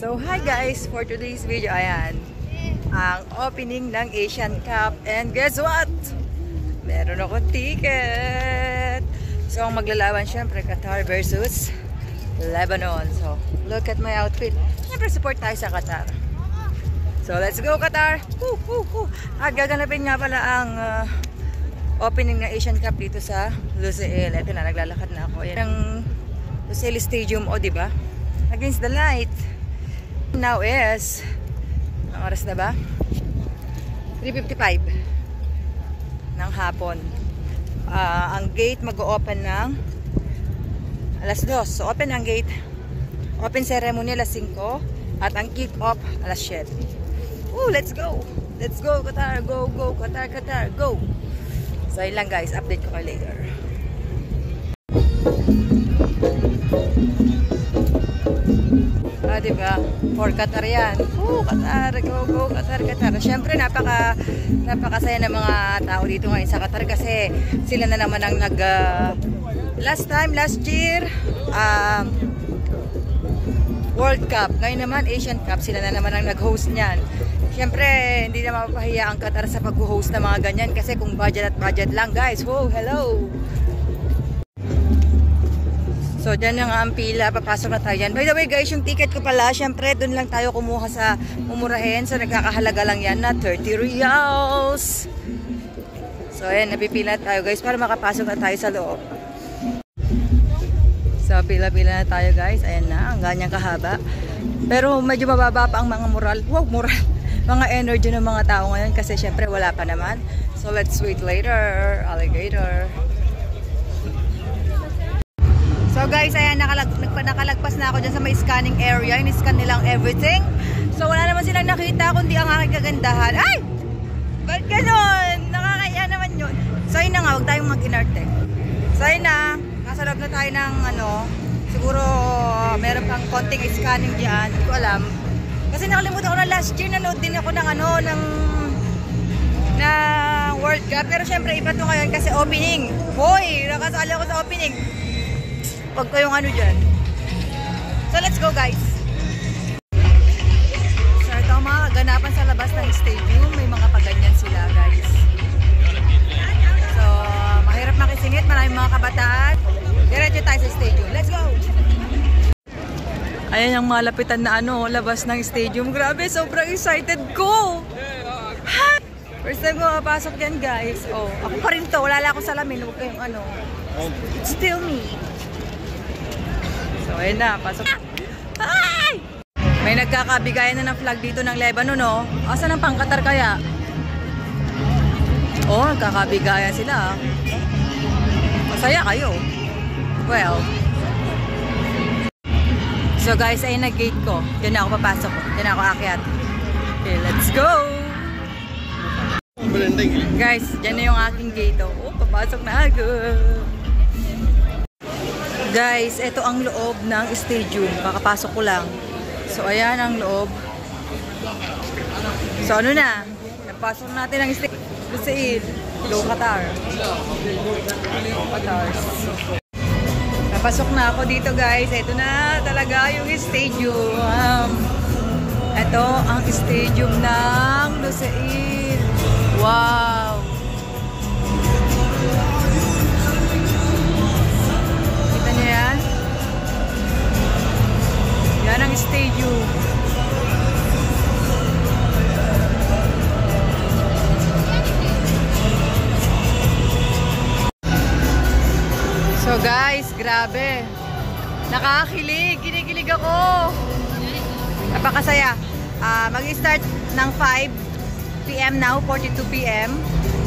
So hi guys, for today's video, ayan ang opening ng Asian Cup, and guess what? Meron ako ticket. So ang maglalaban syempre Qatar versus Lebanon. So look at my outfit. Syempre support tayo sa Qatar. So let's go Qatar. Gaganapin nga pala ang opening ng Asian Cup dito sa Lusail. Ito na, naglalakad na ako. Yan ang Lusail Stadium, o diba? Against the light. Now is ang oras na ba? 3:55 ng hapon. Ang gate mag-o-open ng alas 2. So open ang gate. Open ceremony alas 5 at ang kick-off alas 7. Let's go! Let's go Qatar! Go! Go! Qatar! Qatar! Go! So yun lang guys, update ko kayo later. Diba? For Qatar yan. Qatar, go, go, Qatar, Qatar. Siyempre, napakasaya ng mga tao dito ngayon sa Qatar kasi sila na naman ang last year, World Cup. Ngayon naman, Asian Cup, sila na naman ang nag-host niyan. Siyempre, hindi na mapapahiya ang Qatar sa pag-host ng mga ganyan kasi kung budget at budget lang, guys. Hello! So, dyan nga ang pila. Papasok na tayo dyan. By the way, guys, yung ticket ko pala, syempre, dun lang tayo kumuha sa mumurahin. So, nagkakahalaga lang yan na 30 reals. So, ayan, napipila tayo, guys, para makapasok na tayo sa loob. So, pila-pila na tayo, guys. Ayan na, ang ganyang kahaba. Pero, medyo mababa pa ang mga moral. Moral. Mga energy ng mga tao ngayon kasi, syempre, wala pa naman. So, let's wait later. Alligator. So guys, ayan, nakalagpas na ako dyan sa may scanning area. In-scan nilang everything. So wala naman silang nakita kundi ang aking kagandahan. Ay! Ba't ganon? Nakakaya naman yun. So yun na nga, huwag tayong mag-inarte. So yun na, nasa loob na tayo ng siguro meron pang konting scanning dyan. Hindi ko alam. Kasi nakalimutan ko na last year, nanood din ako ng ng World Cup. Pero syempre iba to ngayon kasi opening. Hoy! Nakasali ako sa opening. Huwag kayong dyan. So, let's go guys. So, ito ang mga kaganapan sa labas ng stadium. May mga paganyan sila guys. So, mahirap makisingit. Maraming mga kabataan. Diretso tayo sa stadium. Let's go! Ayan yung malapitan na labas ng stadium. Grabe, sobrang excited ko! First time ko mapasok yan guys. Ako pa rin to. Wala lang akong salamin. Huwag kayong It's still me. So, ayun na, pasok. Ay! May nagkakabigayan na ng flag dito ng Lebanon, no? Asan ang pang-Qatar kaya? Nagkakabigayan sila. Masaya kayo. Well. So, guys, ayun na gate ko. Diyan na ako papasok. Diyan na ako aakyat. Okay, let's go! Guys, diyan na yung aking gate. Papasok na ako. Guys, ito ang loob ng stadium. Kakapasok ko lang. So, ayan ang loob. So, na? Napasok natin ang stadium. Lusail. Hello, Qatar. Qatar. Napasok na ako dito, guys. Ito na talaga yung stadium. Ito ang stadium ng Lusail. Wow! Yan ang stadium. So guys, grabe. Nakakakilig. Kinikilig ako. Napakasaya. Mag-start ng 5 PM now, 42 PM.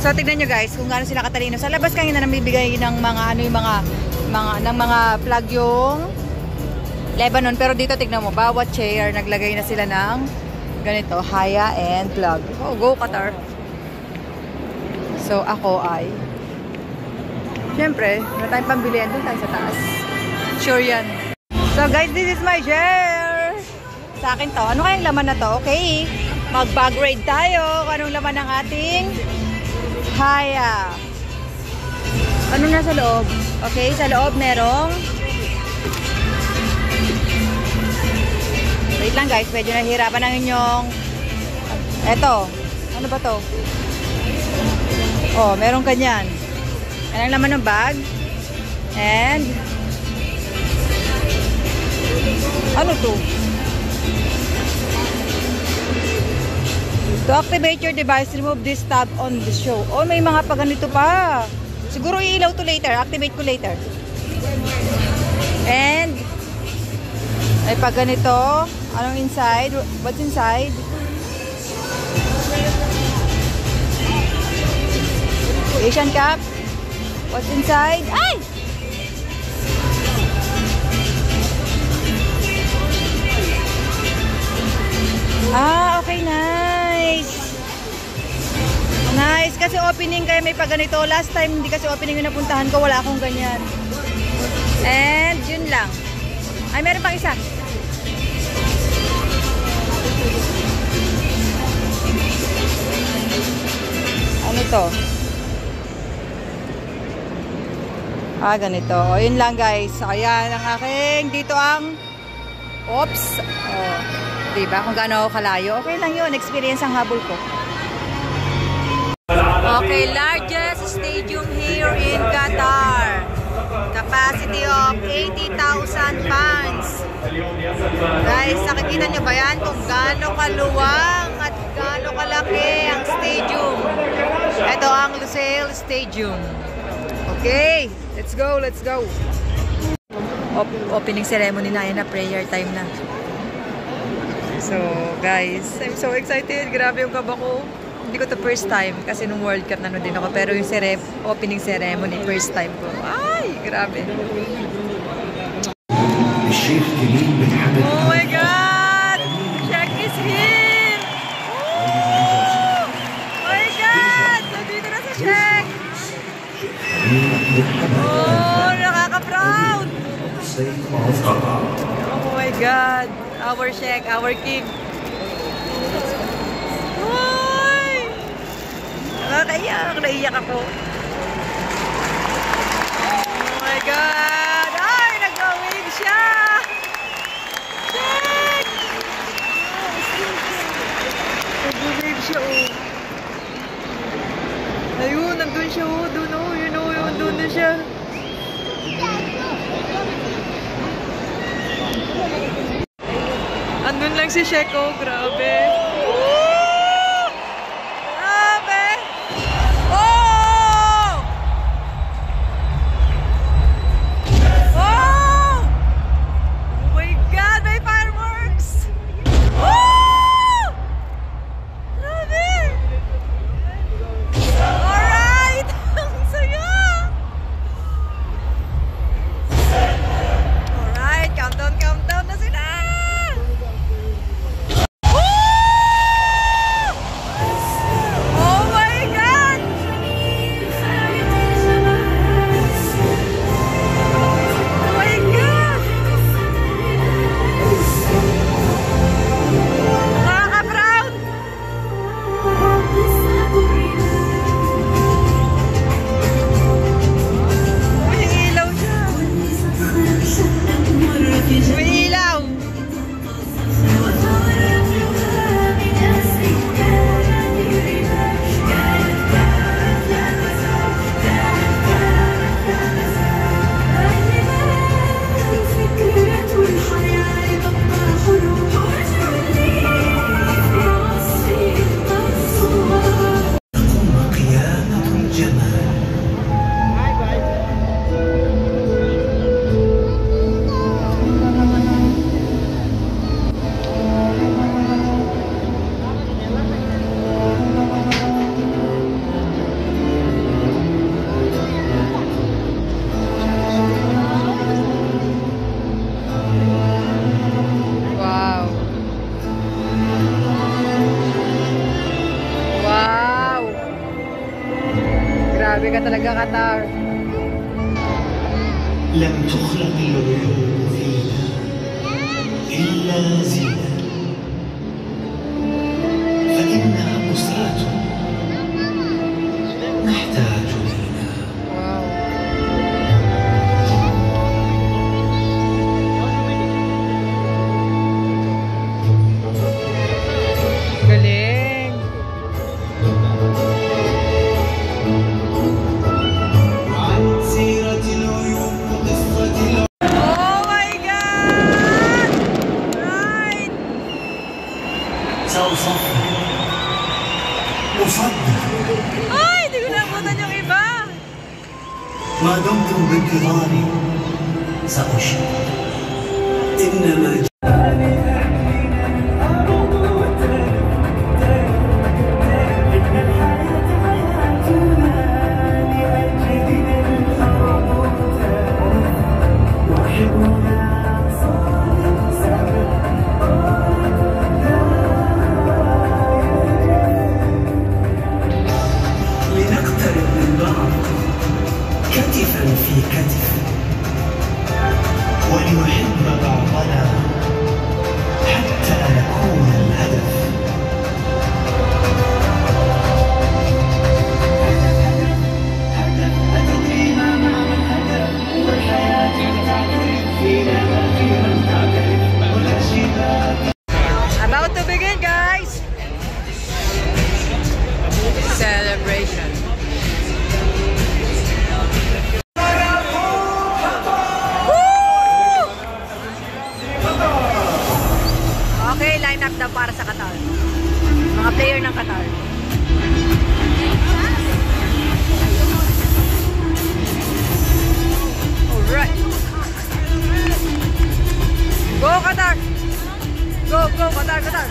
So tignan nyo guys kung gaano sila katalino. Sa labas kanina namibigay ng mga flag yung Lebanon, pero dito tignan mo, bawat chair naglagay na sila ng ganito, haya and flag. Go Qatar. So ako ay syempre, wala tayong pambilihan, doon tayo sa taas. Sure yan. So guys, this is my chair. Sa akin to. Ano kayang laman na to? Okay. Mag-bag raid tayo. Anong laman ng ating haya? Ano nasa loob? Okay, sa loob merong lang guys, medyo nahihirapan ang inyong... Eto, ano ba to? Oh, meron kanyan. Yan ang laman ng bag. And... Ano to? To activate your device, remove this tab on the show. Oh, may mga pa ganito pa. Siguro iilaw to later. Activate ko later. And ay pa ganito. Anong inside? What's inside? Asian Cup. What's inside? Ay! Ah, okay, nice. Nice, kasi opening kaya may pa ganito. Last time, hindi kasi opening yung napuntahan ko. Wala akong ganyan. And, yun lang. Ay, meron pang isa. Ano to? Ah, ganito. O, yun lang guys. So, ayan ang aking. Dito ang oops. Oh. Diba? Kung gaano ako kalayo. Okay lang yun. Experience ang habol ko. Okay, largest stadium here in Qatar. Capacity of 80,000 fans. Guys, nakikita nyo ba yan? Kung gaano kaluwang at gaano kalaki ang stadium. Ito ang Lusail Stadium. Okay, let's go, let's go. Opening ceremony na yan na, prayer time na. So, guys, I'm so excited. Grabe yung kaba ko. Hindi ko to first time kasi nung World Cup na din ako. Pero yung opening ceremony, first time ko. Ay, grabe. Oh my God! Check is him! Oh my God! Nandito na sa Sheikh! Oh, nakaka-proud! Oh my God! Our Sheikh, our King. Uy! Nakakaiyak. Naiyak ako. Oh my God! Ay! Nag-wave siya! Sheikh! Nag-wave siya, oh. Ayun, nandun siya, oh. Doon, oh. Yun, oh. Yun, doon na siya. Andun lang si Sheko, grabe. Woo! Grabe! Oh! Oh! Oh my God, may fireworks! Oh! Grabe! Alright! Ang saya! Alright, countdown na sila! Grabe ka talaga, Qatar. لم تخلق العيون فينا إلا زينة فإنها مسرة نحتاج إلينا. سأصفق أصدق Ay, hindi ko nabutan yung iba. ما دمت بانتظاري سأشير إنما لنقترب من بعض كتفا في كتف ولنحب بعضنا حتى نكون الهدف أتدري ما معنى الهدف والحياة تعترف فينا فينا تعترف والأشياء About to begin, guys. Celebration. Woo! Okay, line up daw para sa Qatar. Mga player ng Qatar. Alright. Go Qatar! Go, go, Qatar, Qatar!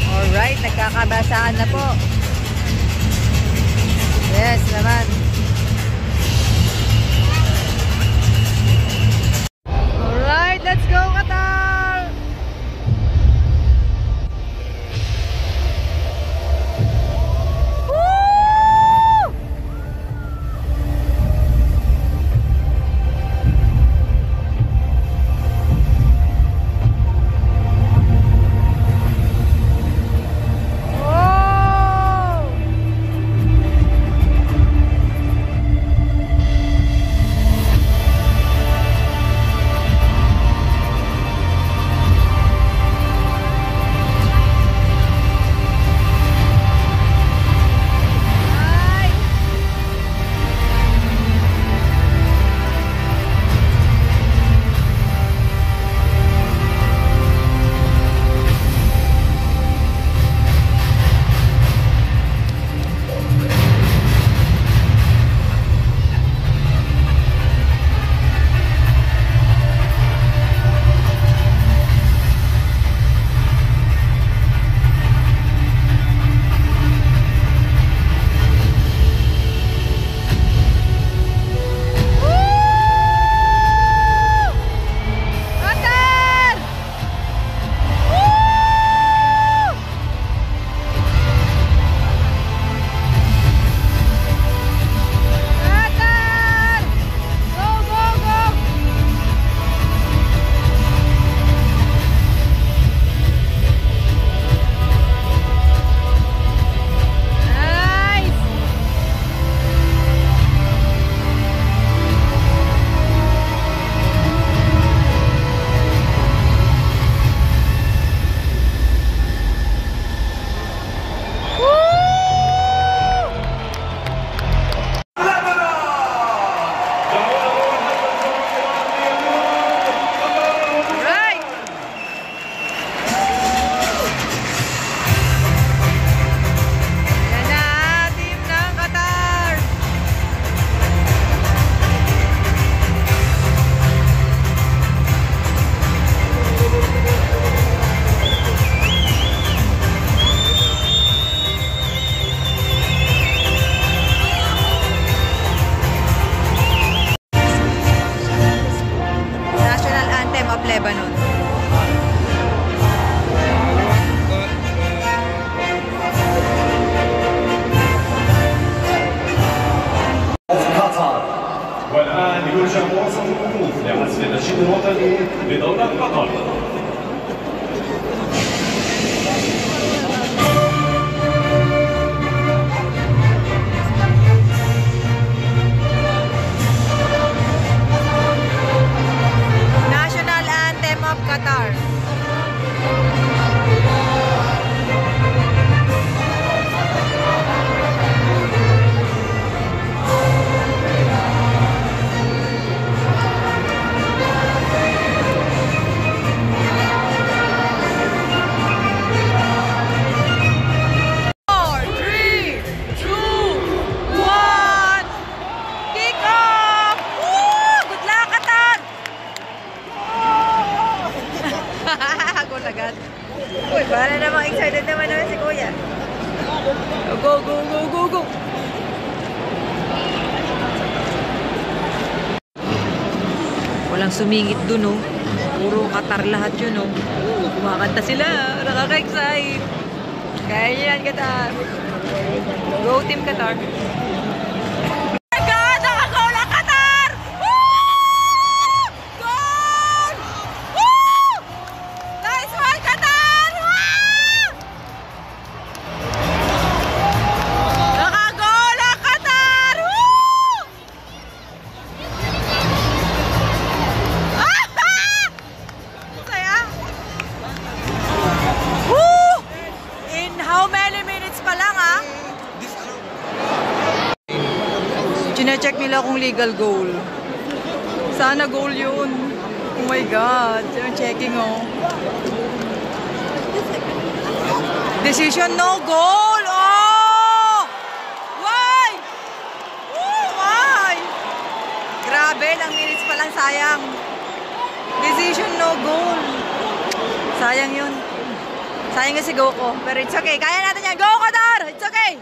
Alright, nagkakabasaan na po. Yes, naman. Alright, let's go, Qatar! Woo! Oh! Uy, para namang excited naman si Kuya. Go, go, go, go, go! Walang sumingit dun, oh. Puro Qatar lahat yun, oh. Kumakanta sila. Nakaka-excite. Kaya yan, Qatar. Go, Team Qatar. Chine-check nila kung legal goal. Sana goal yun. Oh my God. They're checking, oh. Decision, no goal! Oh! Why? Oh, why? Grabe, lang minutes pa lang, sayang. Decision, no goal. Sayang yun. Sayang nga si Goko. Pero it's okay. Kaya natin yan. Go, Qatar! It's okay!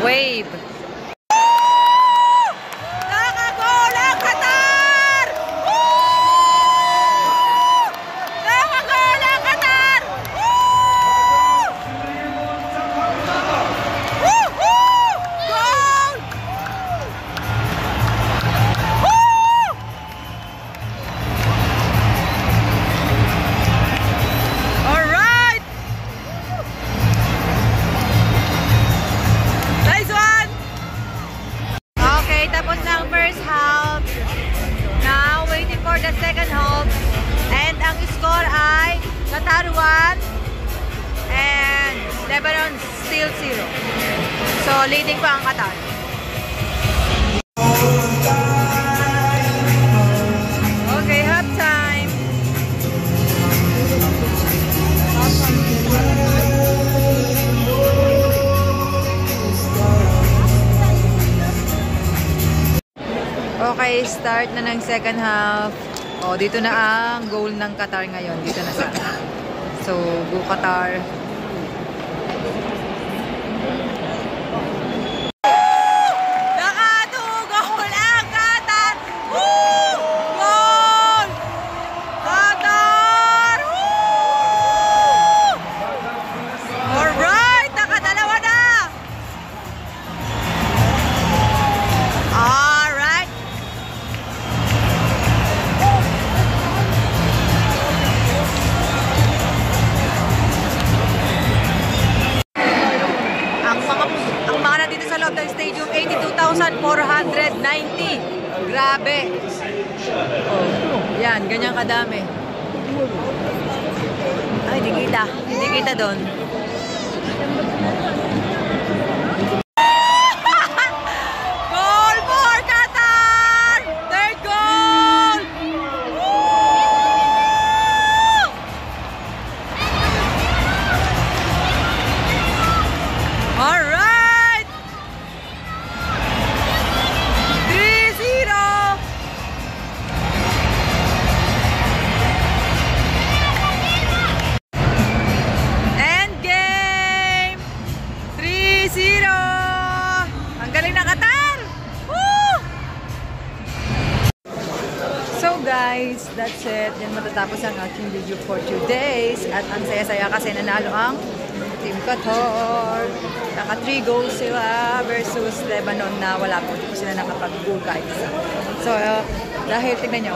Wave. Nakagol ang Qatar! Nakagol ang Qatar! Goal! Alright! Tapos na ang first half. Now, waiting for the second half. And ang score ay Qatar 1 and Lebanon still 0. So, leading pa ang Qatar. Okay, half time. Okay, start na ng second half. Oh, dito na ang goal ng Qatar ngayon. Dito na sa. So, go Qatar. Nakatugol ang Qatar! Woo! Goal! Qatar! Woo! Alright! Nakadalawa na! Ng stadium, 82,490. Grabe. Oh, yan, ganyan kadami. Ay, di kita. Di kita doon. Goal for Qatar! Third goal! Alright! Guys, that's it. Yan matatapos ang aking video for today's. At ang saya-saya kasi nanalo ang Team Qatar. Naka 3 goals sila versus Lebanon na wala po. Hindi po sila nakapag-goal kahit isa. So, Dahil tignan nyo,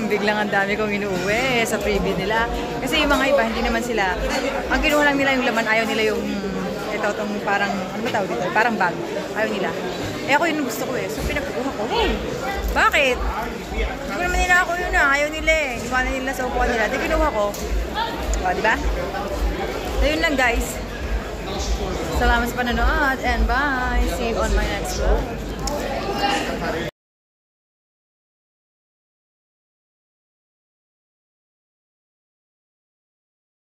biglang ang dami kong inuwi sa freebie nila. Kasi yung mga iba, hindi naman sila, ang kinuha lang nila yung laman, ayaw nila yung, ito, itong parang, ano ba tawag dito? Parang bag. Ayaw nila. Eh ako yun ang gusto ko eh. So pinagkukuha ko. Hey, bakit? Hindi ko naman nila ako yun ah. Ayaw nila eh. Iwanan nila sa upuan nila. Di kinuha ko. O, diba? So yun lang guys. Salamat sa panonood and bye. See you on my next vlog.